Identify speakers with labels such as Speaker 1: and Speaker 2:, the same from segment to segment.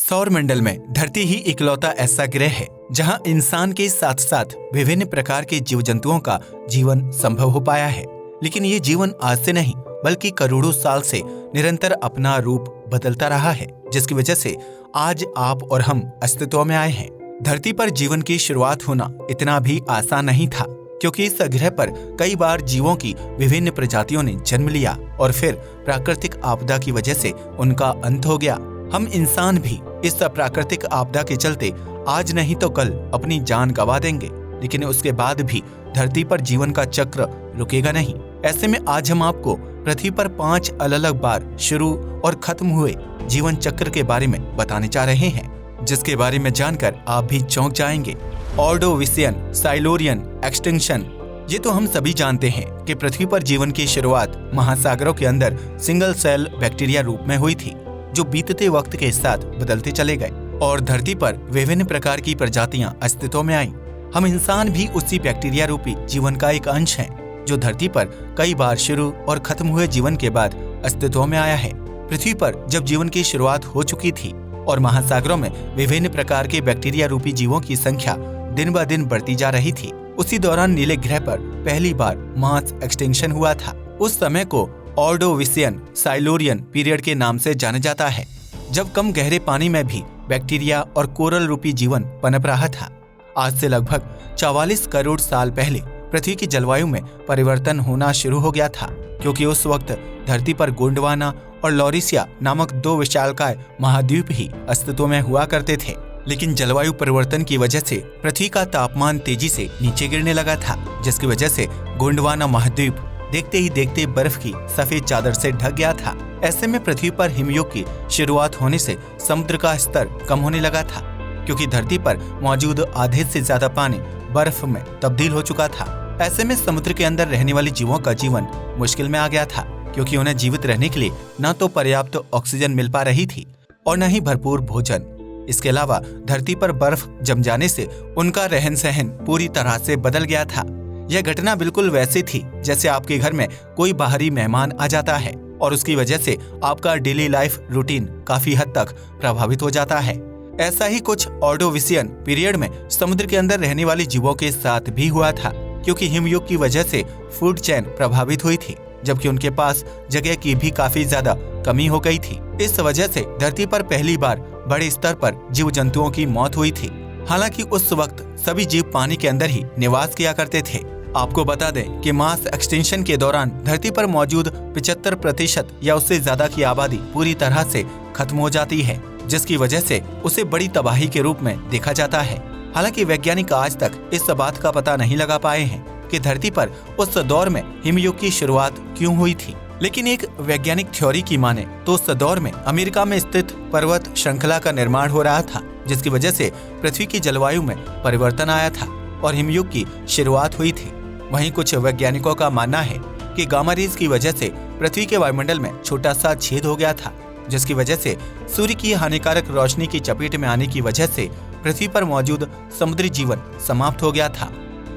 Speaker 1: सौरमंडल में धरती ही इकलौता ऐसा ग्रह है जहां इंसान के साथ साथ विभिन्न प्रकार के जीव जंतुओं का जीवन संभव हो पाया है। लेकिन ये जीवन आज से नहीं बल्कि करोड़ों साल से निरंतर अपना रूप बदलता रहा है, जिसकी वजह से आज आप और हम अस्तित्व में आए हैं। धरती पर जीवन की शुरुआत होना इतना भी आसान नहीं था, क्योंकि इस ग्रह पर कई बार जीवों की विभिन्न प्रजातियों ने जन्म लिया और फिर प्राकृतिक आपदा की वजह से उनका अंत हो गया। हम इंसान भी इस प्राकृतिक आपदा के चलते आज नहीं तो कल अपनी जान गंवा देंगे, लेकिन उसके बाद भी धरती पर जीवन का चक्र रुकेगा नहीं। ऐसे में आज हम आपको पृथ्वी पर 5 अलग अलग बार शुरू और खत्म हुए जीवन चक्र के बारे में बताने जा रहे हैं, जिसके बारे में जानकर आप भी चौंक जाएंगे। Ordovician, Silurian, extinction. ये तो हम सभी जानते हैं कि पृथ्वी पर जीवन की शुरुआत महासागरों के अंदर सिंगल सेल बैक्टीरिया रूप में हुई थी, जो बीतते वक्त के साथ बदलते चले गए और धरती पर विभिन्न प्रकार की प्रजातियां अस्तित्व में आईं। हम इंसान भी उसी बैक्टीरिया रूपी जीवन का एक अंश हैं, जो धरती पर कई बार शुरू और खत्म हुए जीवन के बाद अस्तित्व में आया है। पृथ्वी पर जब जीवन की शुरुआत हो चुकी थी और महासागरों में विभिन्न प्रकार के बैक्टीरिया रूपी जीवों की संख्या दिन ब दिन बढ़ती जा रही थी, उसी दौरान नीले ग्रह पर पहली बार मास एक्सटिंक्शन हुआ था। उस समय को ऑर्डोविशियन साइलोरियन पीरियड के नाम से जाना जाता है, जब कम गहरे पानी में भी बैक्टीरिया और कोरल रूपी जीवन पनप रहा था। आज से लगभग 44 करोड़ साल पहले पृथ्वी की जलवायु में परिवर्तन होना शुरू हो गया था, क्योंकि उस वक्त धरती पर गोंडवाना और लॉरिसिया नामक 2 विशालकाय महाद्वीप ही अस्तित्व में हुआ करते थे। लेकिन जलवायु परिवर्तन की वजह से पृथ्वी का तापमान तेजी से नीचे गिरने लगा था, जिसकी वजह से गोंडवाना महाद्वीप देखते ही देखते बर्फ की सफेद चादर से ढक गया था। ऐसे में पृथ्वी पर हिमयुग की शुरुआत होने से समुद्र का स्तर कम होने लगा था, क्योंकि धरती पर मौजूद आधे से ज्यादा पानी बर्फ में तब्दील हो चुका था। ऐसे में समुद्र के अंदर रहने वाले जीवों का जीवन मुश्किल में आ गया था, क्योंकि उन्हें जीवित रहने के लिए न तो पर्याप्त ऑक्सीजन मिल पा रही थी और न ही भरपूर भोजन। इसके अलावा धरती पर बर्फ जम जाने से उनका रहन सहन पूरी तरह से बदल गया था। यह घटना बिल्कुल वैसी थी जैसे आपके घर में कोई बाहरी मेहमान आ जाता है और उसकी वजह से आपका डेली लाइफ रूटीन काफी हद तक प्रभावित हो जाता है। ऐसा ही कुछ ऑर्डोविशियन पीरियड में समुद्र के अंदर रहने वाले जीवों के साथ भी हुआ था, क्योंकि हिमयुग की वजह से फूड चेन प्रभावित हुई थी, जबकि उनके पास जगह की भी काफी ज्यादा कमी हो गई थी। इस वजह से धरती पर पहली बार बड़े स्तर पर जीव जंतुओं की मौत हुई थी। हालांकि उस वक्त सभी जीव पानी के अंदर ही निवास किया करते थे। आपको बता दें कि मास एक्सटिंक्शन के दौरान धरती पर मौजूद 75% या उससे ज्यादा की आबादी पूरी तरह से खत्म हो जाती है, जिसकी वजह से उसे बड़ी तबाही के रूप में देखा जाता है। हालांकि वैज्ञानिक आज तक इस बात का पता नहीं लगा पाए हैं कि धरती पर उस दौर में हिमयुग की शुरुआत क्यों हुई थी। लेकिन एक वैज्ञानिक थ्योरी की माने तो उस दौर में अमेरिका में स्थित पर्वत श्रृंखला का निर्माण हो रहा था, जिसकी वजह से पृथ्वी की जलवायु में परिवर्तन आया था और हिमयुग की शुरुआत हुई थी। वहीं कुछ वैज्ञानिकों का मानना है कि गामा रेज की वजह से पृथ्वी के वायुमंडल में छोटा सा छेद हो गया था, जिसकी वजह से सूर्य की हानिकारक रोशनी की चपेट में आने की वजह से पृथ्वी पर मौजूद समुद्री जीवन समाप्त हो गया था।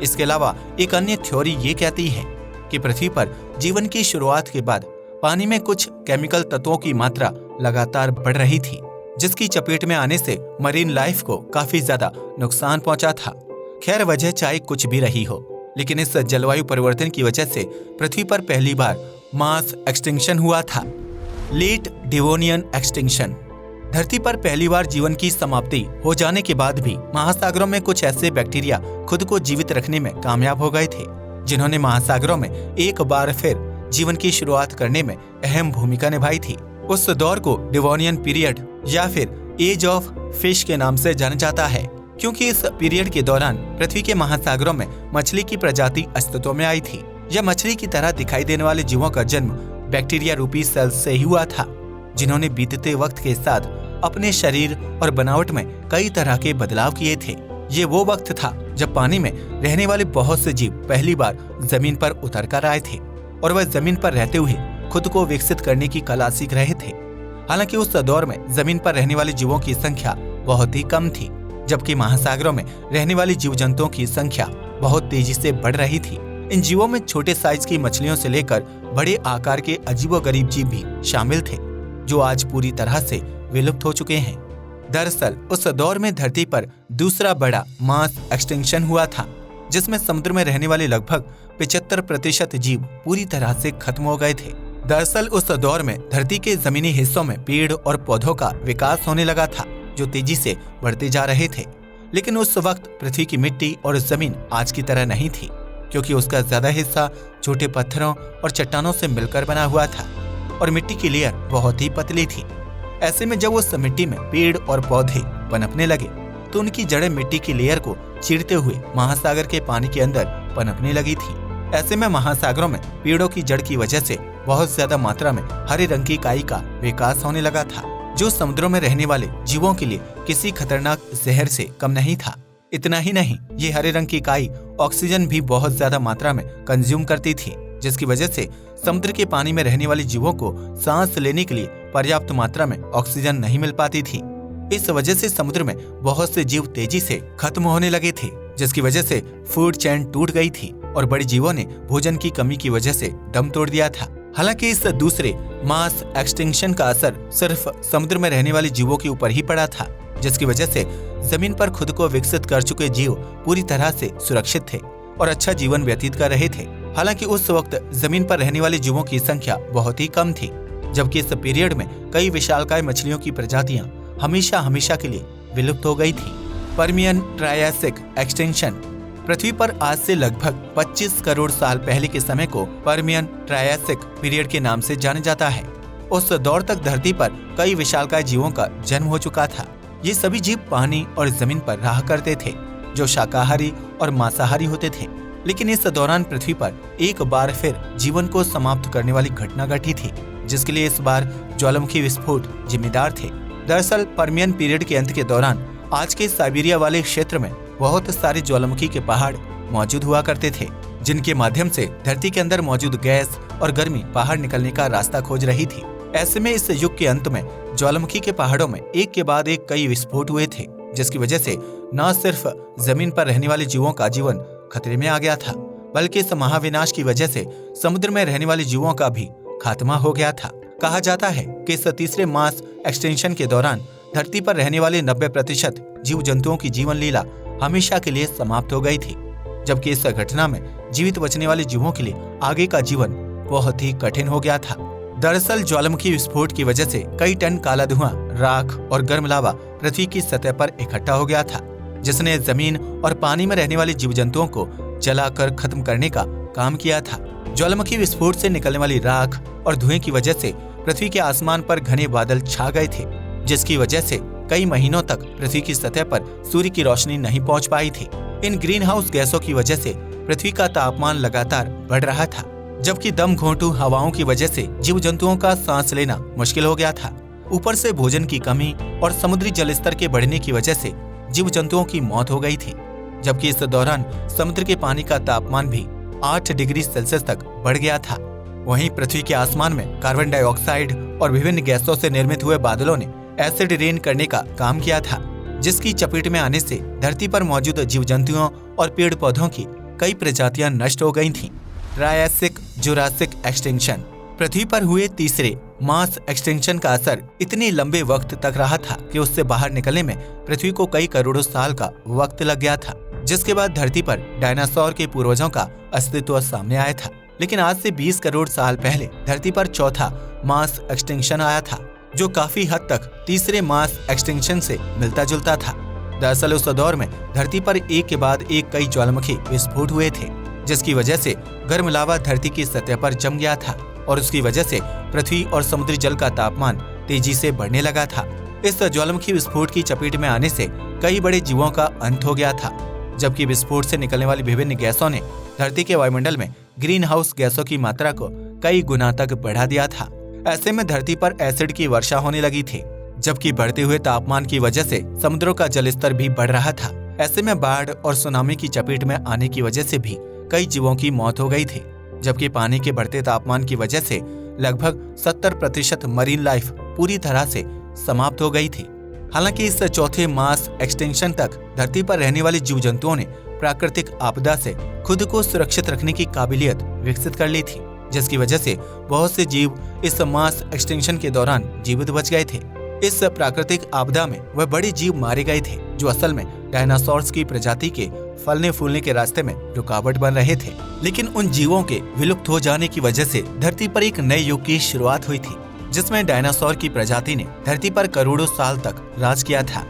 Speaker 1: इसके अलावा एक अन्य थ्योरी ये कहती है कि पृथ्वी पर जीवन की शुरुआत के बाद पानी में कुछ केमिकल तत्वों की मात्रा लगातार बढ़ रही थी, जिसकी चपेट में आने से मरीन लाइफ को काफी ज्यादा नुकसान पहुंचा था। खैर, वजह चाहे कुछ भी रही हो, लेकिन इस जलवायु परिवर्तन की वजह से पृथ्वी पर पहली बार मास एक्सटिंक्शन हुआ था, लेट डिवोनियन एक्सटिंक्शन। धरती पर पहली बार जीवन की समाप्ति हो जाने के बाद भी महासागरों में कुछ ऐसे बैक्टीरिया खुद को जीवित रखने में कामयाब हो गए थे, जिन्होंने महासागरों में एक बार फिर जीवन की शुरुआत करने में अहम भूमिका निभाई थी। उस दौर को डिवोनियन पीरियड या फिर एज ऑफ फिश के नाम से जाना जाता है, क्योंकि इस पीरियड के दौरान पृथ्वी के महासागरों में मछली की प्रजाति अस्तित्व में आई थी। यह मछली की तरह दिखाई देने वाले जीवों का जन्म बैक्टीरिया रूपी सेल्स से ही हुआ था, जिन्होंने बीतते वक्त के साथ अपने शरीर और बनावट में कई तरह के बदलाव किए थे। ये वो वक्त था जब पानी में रहने वाले बहुत से जीव पहली बार जमीन पर उतर कर आए थे और वह जमीन पर रहते हुए खुद को विकसित करने की कला सीख रहे थे। हालांकि उस दौर में जमीन पर रहने वाले जीवों की संख्या बहुत ही कम थी, जबकि महासागरों में रहने वाले जीव जंतुओं की संख्या बहुत तेजी से बढ़ रही थी। इन जीवों में छोटे साइज की मछलियों से लेकर बड़े आकार के अजीबोगरीब जीव भी शामिल थे, जो आज पूरी तरह से विलुप्त हो चुके हैं। दरअसल उस दौर में धरती पर दूसरा बड़ा मास एक्सटिंक्शन हुआ था, जिसमें समुद्र में रहने वाले लगभग 75% जीव पूरी तरह से खत्म हो गए थे। दरअसल उस दौर में धरती के जमीनी हिस्सों में पेड़ और पौधों का विकास होने लगा था, जो तेजी से बढ़ते जा रहे थे। लेकिन उस वक्त पृथ्वी की मिट्टी और जमीन आज की तरह नहीं थी, क्योंकि उसका ज्यादा हिस्सा छोटे पत्थरों और चट्टानों से मिलकर बना हुआ था और मिट्टी की लेयर बहुत ही पतली थी। ऐसे में जब उस मिट्टी में पेड़ और पौधे पनपने लगे तो उनकी जड़ें मिट्टी की लेयर को चीरते हुए महासागर के पानी के अंदर पनपने लगी थी। ऐसे में महासागरों में पेड़ों की जड़ की वजह से बहुत ज्यादा मात्रा में हरे रंग की काई का विकास होने लगा था, जो समुद्रों में रहने वाले जीवों के लिए किसी खतरनाक जहर से कम नहीं था। इतना ही नहीं, ये हरे रंग की काई ऑक्सीजन भी बहुत ज्यादा मात्रा में कंज्यूम करती थी, जिसकी वजह से समुद्र के पानी में रहने वाले जीवों को सांस लेने के लिए पर्याप्त मात्रा में ऑक्सीजन नहीं मिल पाती थी। इस वजह से समुद्र में बहुत से जीव तेजी से खत्म होने लगे थे, जिसकी वजह से फूड चेन टूट गई थी और बड़े जीवों ने भोजन की कमी की वजह से दम तोड़ दिया था। हालांकि इस दूसरे मास एक्सटिंक्शन का असर सिर्फ समुद्र में रहने वाले जीवों के ऊपर ही पड़ा था, जिसकी वजह से जमीन पर खुद को विकसित कर चुके जीव पूरी तरह से सुरक्षित थे और अच्छा जीवन व्यतीत कर रहे थे। हालांकि उस वक्त जमीन पर रहने वाले जीवों की संख्या बहुत ही कम थी, जबकि इस पीरियड में कई विशालकाय मछलियों की प्रजातियां हमेशा के लिए विलुप्त हो गई थी। Permian Triassic extinction. पृथ्वी पर आज से लगभग 25 करोड़ साल पहले के समय को पर्मियन ट्रायसिक पीरियड के नाम से जाना जाता है। उस दौर तक धरती पर कई विशालकाय जीवों का जन्म हो चुका था। ये सभी जीव पानी और जमीन पर रहा करते थे, जो शाकाहारी और मांसाहारी होते थे। लेकिन इस दौरान पृथ्वी पर एक बार फिर जीवन को समाप्त करने वाली घटना घटी थी, जिसके लिए इस बार ज्वालामुखी विस्फोट जिम्मेदार थे। दरअसल पर्मियन पीरियड के अंत के दौरान आज के साइबेरिया वाले क्षेत्र में बहुत सारे ज्वालामुखी के पहाड़ मौजूद हुआ करते थे, जिनके माध्यम से धरती के अंदर मौजूद गैस और गर्मी बाहर निकलने का रास्ता खोज रही थी। ऐसे में इस युग के अंत में ज्वालामुखी के पहाड़ों में एक के बाद एक कई विस्फोट हुए थे, जिसकी वजह से न सिर्फ जमीन पर रहने वाले जीवों का जीवन खतरे में आ गया था, बल्कि इस महाविनाश की वजह से समुद्र में रहने वाले जीवों का भी खात्मा हो गया था। कहा जाता है कि इस तीसरे मास एक्सटेंशन के दौरान धरती पर रहने वाले 90% जीव जंतुओं की जीवन लीला हमेशा के लिए समाप्त हो गई थी, जबकि इस घटना में जीवित बचने वाले जीवों के लिए आगे का जीवन बहुत ही कठिन हो गया था। दरअसल ज्वालामुखी विस्फोट की वजह से कई टन काला धुआं, राख और गर्म लावा पृथ्वी की सतह पर इकट्ठा हो गया था, जिसने जमीन और पानी में रहने वाले जीव जंतुओं को जलाकर खत्म करने का काम किया था। ज्वालामुखी विस्फोट से निकलने वाली राख और धुएं की वजह से पृथ्वी के आसमान पर घने बादल छा गए थे, जिसकी वजह से कई महीनों तक पृथ्वी की सतह पर सूर्य की रोशनी नहीं पहुंच पाई थी। इन ग्रीन हाउस गैसों की वजह से पृथ्वी का तापमान लगातार बढ़ रहा था, जबकि दम घोंटू हवाओं की वजह से जीव जंतुओं का सांस लेना मुश्किल हो गया था। ऊपर से भोजन की कमी और समुद्री जलस्तर के बढ़ने की वजह से जीव जंतुओं की मौत हो गई थी, जबकि इस दौरान समुद्र के पानी का तापमान भी 8 डिग्री सेल्सियस तक बढ़ गया था। वहीं पृथ्वी के आसमान में कार्बन डाइऑक्साइड और विभिन्न गैसों से निर्मित हुए बादलों ने एसिड रेन करने का काम किया था, जिसकी चपेट में आने से धरती पर मौजूद जीव जंतुओं और पेड़ पौधों की कई प्रजातियां नष्ट हो गई थीं। Triassic Jurassic extinction. पृथ्वी पर हुए तीसरे मास एक्सटिंक्शन का असर इतने लंबे वक्त तक रहा था कि उससे बाहर निकलने में पृथ्वी को कई करोड़ों साल का वक्त लग गया था, जिसके बाद धरती पर डायनासोर के पूर्वजों का अस्तित्व सामने आया था। लेकिन आज से 20 करोड़ साल पहले धरती पर चौथा मास एक्सटिंक्शन आया था, जो काफी हद तक तीसरे मास एक्सटिंक्शन से मिलता जुलता था। दरअसल उस दौर में धरती पर एक के बाद एक कई ज्वालामुखी विस्फोट हुए थे, जिसकी वजह से गर्म लावा धरती की सतह पर जम गया था और उसकी वजह से पृथ्वी और समुद्री जल का तापमान तेजी से बढ़ने लगा था। इस ज्वालामुखी विस्फोट की चपेट में आने से कई बड़े जीवों का अंत हो गया था, जबकि विस्फोट से निकलने वाली विभिन्न गैसों ने धरती के वायुमंडल में ग्रीन हाउस गैसों की मात्रा को कई गुना तक बढ़ा दिया था। ऐसे में धरती पर एसिड की वर्षा होने लगी थी, जबकि बढ़ते हुए तापमान की वजह से समुद्रों का जलस्तर भी बढ़ रहा था। ऐसे में बाढ़ और सुनामी की चपेट में आने की वजह से भी कई जीवों की मौत हो गई थी, जबकि पानी के बढ़ते तापमान की वजह से लगभग 70% मरीन लाइफ पूरी तरह से समाप्त हो गई थी। हालांकि इस चौथे मास एक्सटिंक्शन तक धरती पर रहने वाले जीव जंतुओं ने प्राकृतिक आपदा से खुद को सुरक्षित रखने की काबिलियत विकसित कर ली थी, जिसकी वजह से बहुत से जीव इस मास एक्सटिंक्शन के दौरान जीवित बच गए थे। इस प्राकृतिक आपदा में वह बड़े जीव मारे गए थे जो असल में डायनासोर्स की प्रजाति के फलने फूलने के रास्ते में रुकावट बन रहे थे। लेकिन उन जीवों के विलुप्त हो जाने की वजह से धरती पर एक नए युग की शुरुआत हुई थी, जिसमें डायनासोर की प्रजाति ने धरती पर करोड़ों साल तक राज किया था।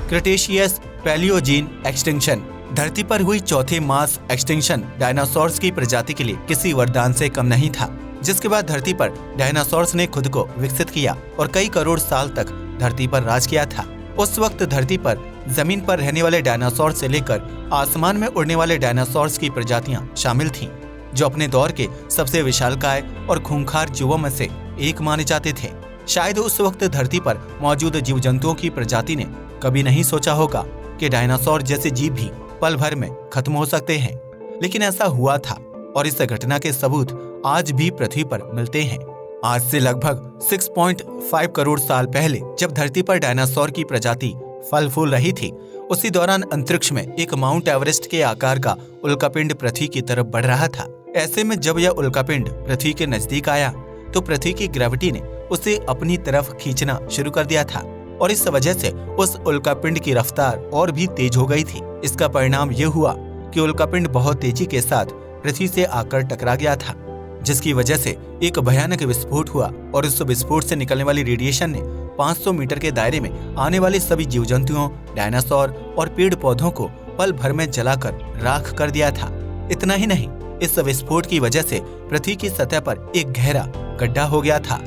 Speaker 1: क्रिटेशियस पैलियोजीन एक्सटिंक्शन धरती पर हुई चौथे मास एक्सटिंक्शन डायनासोर्स की प्रजाति के लिए किसी वरदान से कम नहीं था, जिसके बाद धरती पर डायनासोर्स ने खुद को विकसित किया और कई करोड़ साल तक धरती पर राज किया था। उस वक्त धरती पर जमीन पर रहने वाले डायनासोर से लेकर आसमान में उड़ने वाले डायनासोर्स की प्रजातियां शामिल थीं, जो अपने दौर के सबसे विशालकाय और खूंखार जीवों में से एक माने जाते थे। शायद उस वक्त धरती पर मौजूद जीव जंतुओं की प्रजाति ने कभी नहीं सोचा होगा कि डायनासोर जैसे जीव भी पल भर में खत्म हो सकते हैं, लेकिन ऐसा हुआ था और इस घटना के सबूत आज भी पृथ्वी पर मिलते हैं। आज से लगभग 6.5 करोड़ साल पहले जब धरती पर डायनासोर की प्रजाति फल फूल रही थी, उसी दौरान अंतरिक्ष में एक माउंट एवरेस्ट के आकार का उल्कापिंड पृथ्वी की तरफ बढ़ रहा था। ऐसे में जब यह उल्कापिंड पृथ्वी के नजदीक आया तो पृथ्वी की ग्रेविटी ने उसे अपनी तरफ खींचना शुरू कर दिया था और इस वजह से उस उल्कापिंड की रफ्तार और भी तेज हो गई थी। इसका परिणाम यह हुआ कि उल्कापिंड बहुत तेजी के साथ पृथ्वी से आकर टकरा गया था, जिसकी वजह से एक भयानक विस्फोट हुआ और उस विस्फोट से निकलने वाली रेडिएशन ने 500 मीटर के दायरे में आने वाले सभी जीव जंतुओं, डायनासोर और पेड़ पौधों को पल भर में जलाकर राख कर दिया था। इतना ही नहीं, इस विस्फोट की वजह से पृथ्वी की सतह पर एक गहरा गड्ढा हो गया था,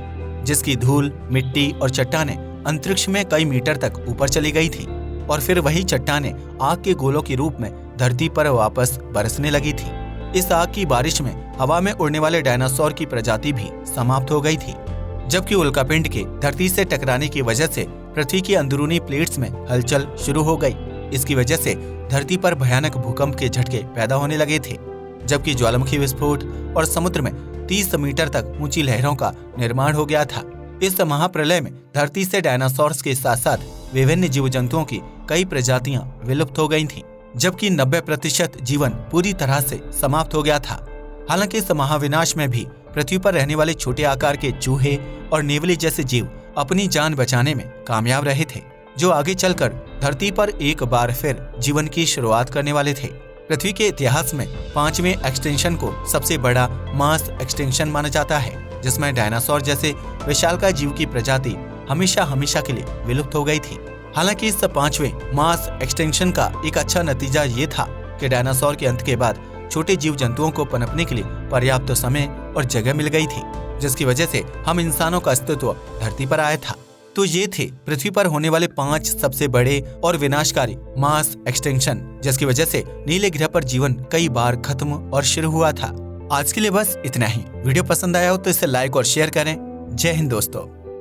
Speaker 1: जिसकी धूल, मिट्टी और चट्टानें अंतरिक्ष में कई मीटर तक ऊपर चली गई थी और फिर वही चट्टानें आग के गोलों के रूप में धरती पर वापस बरसने लगी थी। इस आग की बारिश में हवा में उड़ने वाले डायनासोर की प्रजाति भी समाप्त हो गई थी, जबकि उल्कापिंड के धरती से टकराने की वजह से पृथ्वी की अंदरूनी प्लेट्स में हलचल शुरू हो गई। इसकी वजह से धरती पर भयानक भूकंप के झटके पैदा होने लगे थे, जबकि ज्वालामुखी विस्फोट और समुद्र में 30 मीटर तक ऊंची लहरों का निर्माण हो गया था। इस महाप्रलय में धरती से डायनासोर्स के साथ साथ विभिन्न जीव जंतुओं की कई प्रजातियां विलुप्त हो गई थीं, जबकि 90% जीवन पूरी तरह से समाप्त हो गया था। हालांकि इस महाविनाश में भी पृथ्वी पर रहने वाले छोटे आकार के चूहे और नेवले जैसे जीव अपनी जान बचाने में कामयाब रहे थे, जो आगे चलकर धरती पर एक बार फिर जीवन की शुरुआत करने वाले थे। पृथ्वी के इतिहास में 5वें एक्सटेंशन को सबसे बड़ा मास एक्सटेंशन माना जाता है, जिसमें डायनासोर जैसे विशालकाय जीव की प्रजाति हमेशा के लिए विलुप्त हो गई थी। हालांकि इस 5वें मास एक्सटेंशन का एक अच्छा नतीजा ये था कि डायनासोर के अंत के बाद छोटे जीव जंतुओं को पनपने के लिए पर्याप्त समय और जगह मिल गई थी, जिसकी वजह से हम इंसानों का अस्तित्व धरती पर आया था। तो ये थे पृथ्वी पर होने वाले 5 सबसे बड़े और विनाशकारी मास एक्सटेंशन, जिसकी वजह से नीले ग्रह पर जीवन कई बार खत्म और शुरू हुआ था। आज के लिए बस इतना ही। वीडियो पसंद आया हो तो इसे लाइक और शेयर करें। जय हिंद दोस्तों।